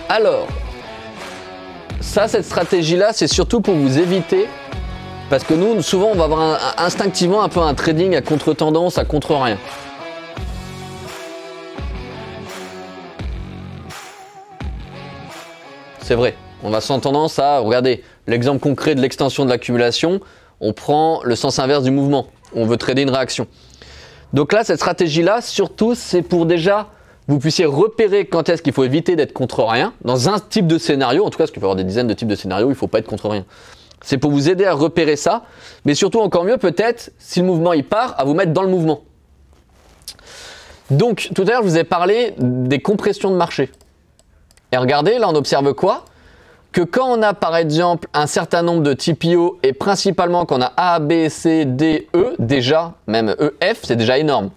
Alors, ça, cette stratégie-là, c'est surtout pour vous éviter, parce que nous, souvent, on va avoir instinctivement un peu un trading à contre-tendance, à contre-rien. C'est vrai, on va sans tendance à, regardez, l'exemple concret de l'extension de l'accumulation, on prend le sens inverse du mouvement, on veut trader une réaction. Donc là, cette stratégie-là, surtout, c'est pour déjà vous puissiez repérer quand est-ce qu'il faut éviter d'être contre rien, dans un type de scénario, en tout cas, parce qu'il peut y avoir des dizaines de types de scénarios, il ne faut pas être contre rien. C'est pour vous aider à repérer ça, mais surtout, encore mieux, peut-être, si le mouvement il part, à vous mettre dans le mouvement. Donc, tout à l'heure, je vous ai parlé des compressions de marché. Et regardez, là, on observe quoi? Que quand on a, par exemple, un certain nombre de TPO, et principalement quand on a A, B, C, D, E, déjà, même E, F, c'est déjà énorme.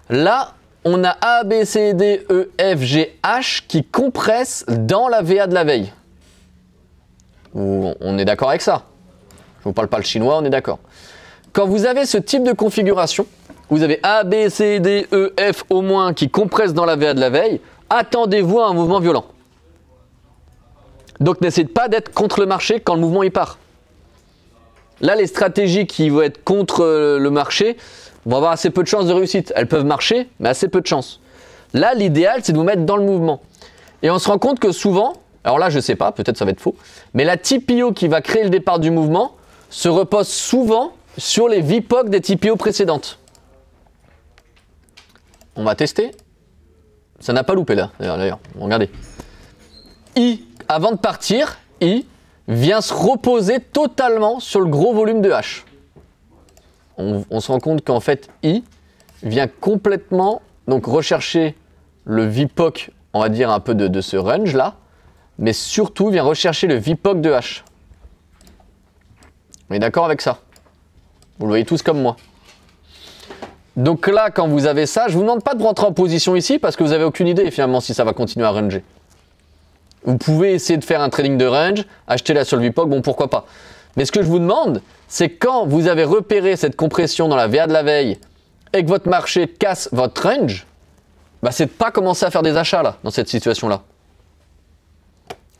Là, on a A, B, C, D, E, F, G, H qui compressent dans la VA de la veille. On est d'accord avec ça? Je ne vous parle pas le chinois, on est d'accord. Quand vous avez ce type de configuration, vous avez A, B, C, D, E, F au moins qui compressent dans la VA de la veille, attendez-vous à un mouvement violent. Donc n'essayez pas d'être contre le marché quand le mouvement il part. Là, les stratégies qui vont être contre le marché vont avoir assez peu de chances de réussite. Elles peuvent marcher, mais assez peu de chances. Là, l'idéal, c'est de vous mettre dans le mouvement. Et on se rend compte que souvent, alors là, je ne sais pas, peut-être ça va être faux, mais la TPO qui va créer le départ du mouvement se repose souvent sur les VPOC des TPO précédentes. On va tester. Ça n'a pas loupé là, d'ailleurs. Regardez. I, avant de partir, I vient se reposer totalement sur le gros volume de H. On se rend compte qu'en fait, I vient complètement donc rechercher le VPOC, on va dire un peu de ce range là, mais surtout vient rechercher le VPOC de H. On est d'accord avec ça? Vous le voyez tous comme moi. Donc là, quand vous avez ça, je ne vous demande pas de rentrer en position ici parce que vous n'avez aucune idée finalement si ça va continuer à ranger. Vous pouvez essayer de faire un trading de range, acheter la sur le VPOC, bon pourquoi pas. Mais ce que je vous demande, c'est quand vous avez repéré cette compression dans la VA de la veille et que votre marché casse votre range, bah c'est de ne pas commencer à faire des achats là, dans cette situation-là.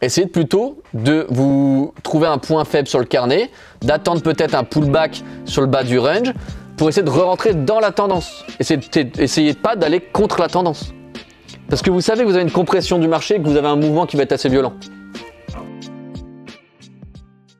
Essayez plutôt de vous trouver un point faible sur le carnet, d'attendre peut-être un pullback sur le bas du range pour essayer de re-rentrer dans la tendance. Essayez pas d'aller contre la tendance. Parce que vous savez que vous avez une compression du marché et que vous avez un mouvement qui va être assez violent.